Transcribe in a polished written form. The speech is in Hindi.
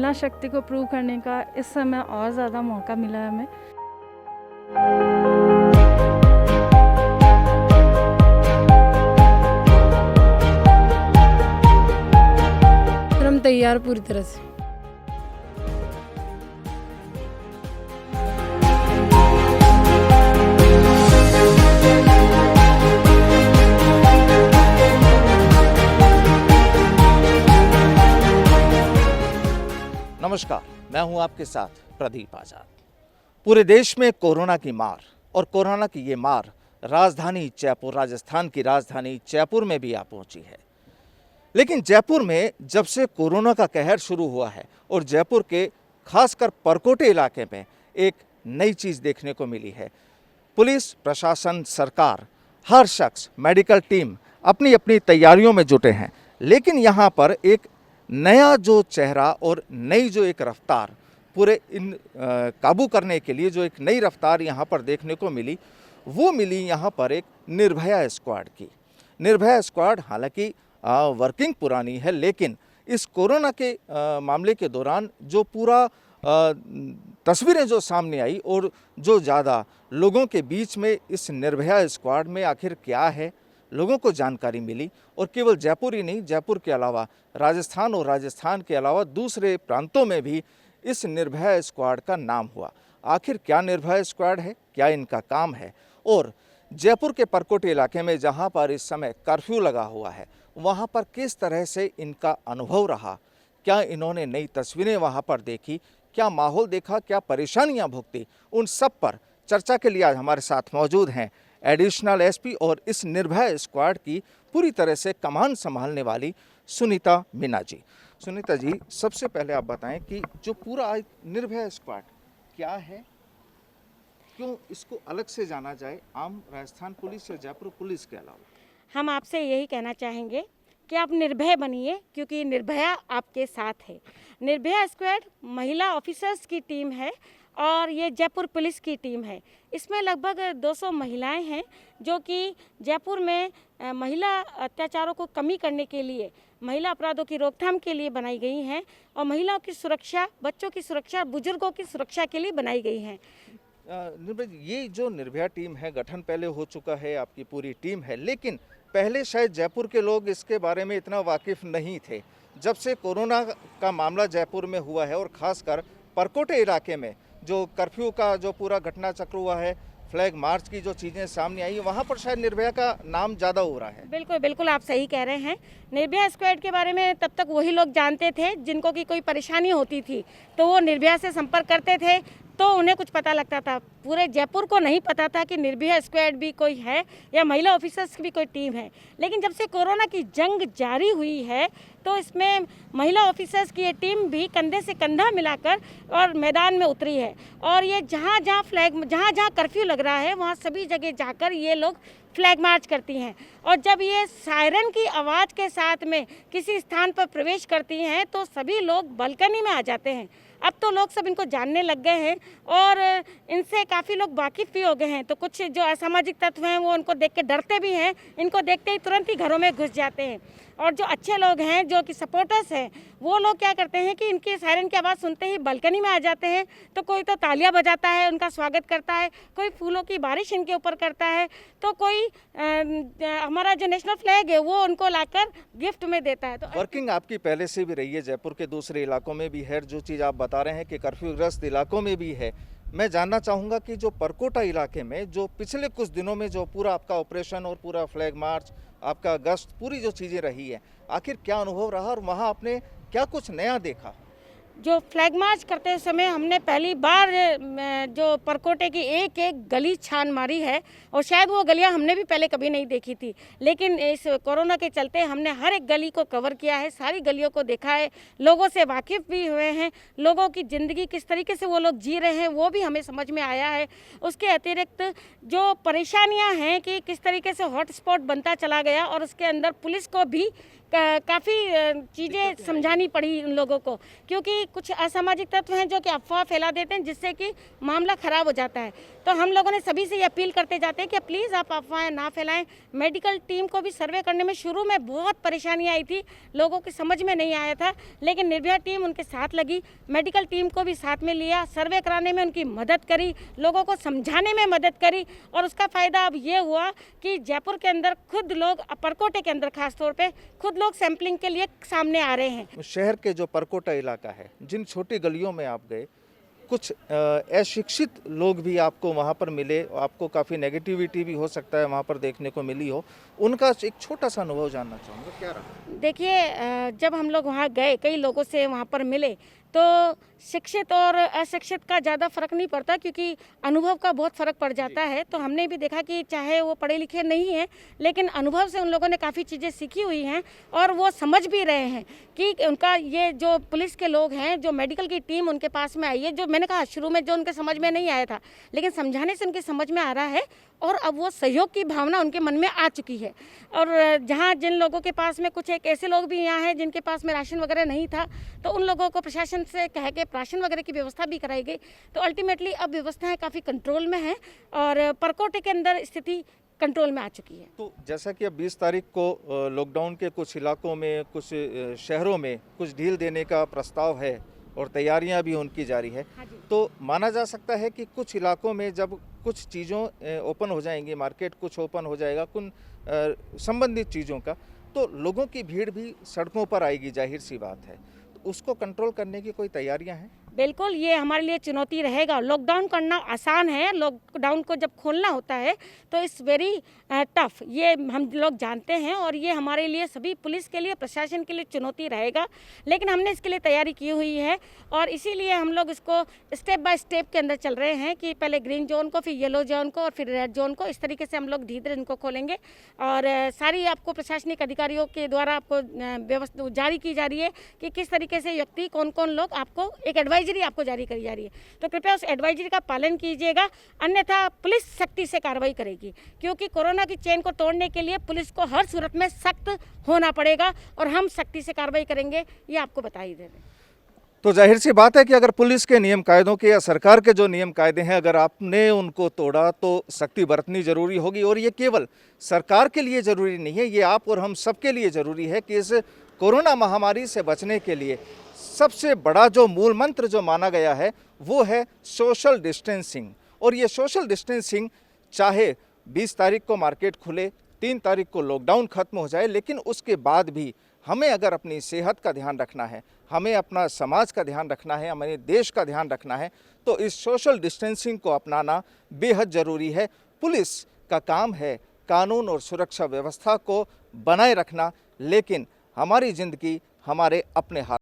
महिला शक्ति को प्रूव करने का इस समय और ज़्यादा मौका मिला है हमें। हम तैयार पूरी तरह से। नमस्कार, मैं हूं आपके साथ प्रदीप आजाद। पूरे देश में कोरोना की मार और कोरोना की ये मार राजधानी जयपुर, राजस्थान की राजधानी जयपुर में भी आ पहुंची है। लेकिन जयपुर में जब से कोरोना का कहर शुरू हुआ है और जयपुर के खासकर परकोटे इलाके में एक नई चीज़ देखने को मिली है। पुलिस प्रशासन, सरकार, हर शख्स, मेडिकल टीम अपनी अपनी तैयारियों में जुटे हैं। लेकिन यहाँ पर एक नया जो चेहरा और नई जो एक रफ्तार पूरे इन काबू करने के लिए जो एक नई रफ्तार यहाँ पर देखने को मिली, वो मिली यहाँ पर एक निर्भया स्क्वाड की। निर्भया स्क्वाड हालांकि वर्किंग पुरानी है, लेकिन इस कोरोना के मामले के दौरान जो पूरा तस्वीरें जो सामने आई और जो ज़्यादा लोगों के बीच में इस निर्भया स्क्वाड में आखिर क्या है, लोगों को जानकारी मिली। और केवल जयपुर ही नहीं, जयपुर के अलावा राजस्थान और राजस्थान के अलावा दूसरे प्रांतों में भी इस निर्भया स्क्वाड का नाम हुआ। आखिर क्या निर्भया स्क्वाड है, क्या इनका काम है, और जयपुर के परकोटे इलाके में जहां पर इस समय कर्फ्यू लगा हुआ है, वहां पर किस तरह से इनका अनुभव रहा, क्या इन्होंने नई तस्वीरें वहां पर देखी, क्या माहौल देखा, क्या परेशानियां भुगती, उन सब पर चर्चा के लिए आज हमारे साथ मौजूद हैं एडिशनल एसपी और इस निर्भया स्क्वाड की पूरी तरह से कमान संभालने वाली सुनीता मीना जी। सुनीता जी, सबसे पहले आप बताएं कि जो पूरा निर्भया स्क्वाड क्या है, क्यों इसको अलग से जाना जाए आम राजस्थान पुलिस या जयपुर पुलिस के अलावा? हम आपसे यही कहना चाहेंगे कि आप निर्भय बनिए, क्योंकि निर्भया आपके साथ है। निर्भया स्क्वाड महिला ऑफिसर्स की टीम है और ये जयपुर पुलिस की टीम है। इसमें लगभग 200 महिलाएं हैं जो कि जयपुर में महिला अत्याचारों को कमी करने के लिए, महिला अपराधों की रोकथाम के लिए बनाई गई हैं और महिलाओं की सुरक्षा, बच्चों की सुरक्षा, बुजुर्गों की सुरक्षा के लिए बनाई गई हैं। ये जो निर्भया टीम है, गठन पहले हो चुका है, आपकी पूरी टीम है, लेकिन पहले शायद जयपुर के लोग इसके बारे में इतना वाकिफ नहीं थे। जब से कोरोना का मामला जयपुर में हुआ है और ख़ासकर परकोटे इलाके में जो कर्फ्यू का जो पूरा घटना चक्र हुआ है, फ्लैग मार्च की जो चीज़ें सामने आई, वहाँ पर शायद निर्भया का नाम ज़्यादा हो रहा है। बिल्कुल बिल्कुल, आप सही कह रहे हैं। निर्भया स्क्वाड के बारे में तब तक वही लोग जानते थे जिनको की कोई परेशानी होती थी, तो वो निर्भया से संपर्क करते थे तो उन्हें कुछ पता लगता था। पूरे जयपुर को नहीं पता था कि निर्भया स्क्वाड भी कोई है या महिला ऑफिसर्स की भी कोई टीम है। लेकिन जब से कोरोना की जंग जारी हुई है तो इसमें महिला ऑफिसर्स की ये टीम भी कंधे से कंधा मिलाकर और मैदान में उतरी है। और ये जहाँ जहाँ कर्फ्यू लग रहा है वहाँ सभी जगह जाकर ये लोग फ्लैग मार्च करती हैं। और जब ये सायरन की आवाज़ के साथ में किसी स्थान पर प्रवेश करती हैं तो सभी लोग बालकनी में आ जाते हैं। अब तो लोग सब इनको जानने लग गए हैं और इनसे काफ़ी लोग वाकिफ़ भी हो गए हैं। तो कुछ जो असामाजिक तत्व हैं वो उनको देख के डरते भी हैं, इनको देखते ही तुरंत ही घरों में घुस जाते हैं। और जो अच्छे लोग हैं, जो कि सपोर्टर्स हैं, वो लोग क्या करते हैं कि इनकी सायरन की आवाज़ सुनते ही बालकनी में आ जाते हैं। तो कोई तो तालियां बजाता है, उनका स्वागत करता है, कोई फूलों की बारिश इनके ऊपर करता है, तो कोई हमारा जो नेशनल फ्लैग है वो उनको लाकर गिफ्ट में देता है। तो वर्किंग आपकी पहले से भी रही है, जयपुर के दूसरे इलाकों में भी है। जो चीज़ आप बता रहे हैं कि कर्फ्यूग्रस्त इलाकों में भी है, मैं जानना चाहूँगा कि जो परकोटा इलाके में जो पिछले कुछ दिनों में जो पूरा आपका ऑपरेशन और पूरा फ्लैग मार्च, आपका गश्त, पूरी जो चीज़ें रही है, आखिर क्या अनुभव रहा और वहाँ आपने क्या कुछ नया देखा? जो फ्लैग मार्च करते समय हमने पहली बार जो परकोटे की एक एक गली छान मारी है और शायद वो गलियां हमने भी पहले कभी नहीं देखी थी। लेकिन इस कोरोना के चलते हमने हर एक गली को कवर किया है, सारी गलियों को देखा है, लोगों से वाकिफ़ भी हुए हैं, लोगों की ज़िंदगी किस तरीके से वो लोग जी रहे हैं वो भी हमें समझ में आया है। उसके अतिरिक्त जो परेशानियाँ हैं कि किस तरीके से हॉटस्पॉट बनता चला गया और उसके अंदर पुलिस को भी काफ़ी चीज़ें समझानी पड़ी उन लोगों को, क्योंकि कुछ असामाजिक तत्व हैं जो कि अफवाह फैला देते हैं जिससे कि मामला ख़राब हो जाता है। तो हम लोगों ने सभी से ये अपील करते जाते हैं कि प्लीज़ आप अफवाहें ना फैलाएं। मेडिकल टीम को भी सर्वे करने में शुरू में बहुत परेशानी आई थी, लोगों की समझ में नहीं आया था, लेकिन निर्भया टीम उनके साथ लगी, मेडिकल टीम को भी साथ में लिया, सर्वे कराने में उनकी मदद करी, लोगों को समझाने में मदद करी और उसका फ़ायदा अब ये हुआ कि जयपुर के अंदर खुद लोग, परकोटे के अंदर खास तौर पे खुद लोग सैंपलिंग के लिए सामने आ रहे हैं। शहर के जो परकोटा इलाका है, जिन छोटी गलियों में आप गए, कुछ अशिक्षित लोग भी आपको वहाँ पर मिले, आपको काफ़ी नेगेटिविटी भी हो सकता है वहाँ पर देखने को मिली हो, उनका एक छोटा सा अनुभव जानना चाहूँगा, क्या रहा? देखिए, जब हम लोग वहाँ गए, कई लोगों से वहाँ पर मिले, तो शिक्षित और अशिक्षित का ज़्यादा फर्क नहीं पड़ता, क्योंकि अनुभव का बहुत फ़र्क पड़ जाता है। तो हमने भी देखा कि चाहे वो पढ़े लिखे नहीं हैं, लेकिन अनुभव से उन लोगों ने काफ़ी चीज़ें सीखी हुई हैं और वो समझ भी रहे हैं कि उनका ये जो पुलिस के लोग हैं, जो मेडिकल की टीम उनके पास में आई है, जो मैंने कहा शुरू में जो उनके समझ में नहीं आया था, लेकिन समझाने से उनकी समझ में आ रहा है और अब वो सहयोग की भावना उनके मन में आ चुकी है। और जहाँ जिन लोगों के पास में, कुछ एक ऐसे लोग भी यहाँ हैं जिनके पास में राशन वगैरह नहीं था, तो उन लोगों को प्रशासन से कह के राशन वगैरह की व्यवस्था भी कराई गई। तो अल्टीमेटली अब व्यवस्थाएं काफ़ी कंट्रोल में हैं और परकोटे के अंदर स्थिति कंट्रोल में आ चुकी है। तो जैसा कि अब 20 तारीख को लॉकडाउन के कुछ इलाकों में, कुछ शहरों में कुछ ढील देने का प्रस्ताव है और तैयारियां भी उनकी जारी है, तो माना जा सकता है कि कुछ इलाकों में जब कुछ चीज़ों ओपन हो जाएंगी, मार्केट कुछ ओपन हो जाएगा कुछ संबंधित चीज़ों का, तो लोगों की भीड़ भी सड़कों पर आएगी, जाहिर सी बात है। तो उसको कंट्रोल करने की कोई तैयारियां हैं? बिल्कुल, ये हमारे लिए चुनौती रहेगा। लॉकडाउन करना आसान है, लॉकडाउन को जब खोलना होता है तो इट्स वेरी टफ, ये हम लोग जानते हैं और ये हमारे लिए, सभी पुलिस के लिए, प्रशासन के लिए चुनौती रहेगा, लेकिन हमने इसके लिए तैयारी की हुई है और इसीलिए हम लोग इसको स्टेप बाय स्टेप के अंदर चल रहे हैं कि पहले ग्रीन जोन को, फिर येलो जोन को और फिर रेड जोन को, इस तरीके से हम लोग धीरे धीरे इनको खोलेंगे। और सारी आपको प्रशासनिक अधिकारियों के द्वारा आपको व्यवस्था जारी की जा रही है कि किस तरीके से व्यक्ति, कौन कौन लोग, आपको एक एडवाइजरी आपको जारी करी जा रही है। तो कृपया उस एडवाइजरी का पालन कीजिएगा, अन्यथा पुलिस सख्ती से कार्रवाई करेगी, क्योंकि कोरोना की चेन को तोड़ने के लिए पुलिस को हर सूरत में सख्त होना पड़ेगा और हम सख्ती से कार्रवाई करेंगे, ये आपको बता ही दे रहे हैं। तो जाहिर सी बात है कि अगर पुलिस के नियम कायदों के या सरकार के जो नियम कायदे हैं, अगर आपने उनको तोड़ा तो सख्ती बरतनी जरूरी होगी। और ये केवल सरकार के लिए ज़रूरी नहीं है, ये आप और हम सबके लिए ज़रूरी है कि इस कोरोना महामारी से बचने के लिए सबसे बड़ा जो मूल मंत्र जो माना गया है वो है सोशल डिस्टेंसिंग। और ये सोशल डिस्टेंसिंग चाहे 20 तारीख को मार्केट खुले, 3 तारीख को लॉकडाउन खत्म हो जाए, लेकिन उसके बाद भी हमें अगर अपनी सेहत का ध्यान रखना है, हमें अपना समाज का ध्यान रखना है, हमारे देश का ध्यान रखना है, तो इस सोशल डिस्टेंसिंग को अपनाना बेहद ज़रूरी है। पुलिस का काम है कानून और सुरक्षा व्यवस्था को बनाए रखना, लेकिन हमारी ज़िंदगी हमारे अपने हाथ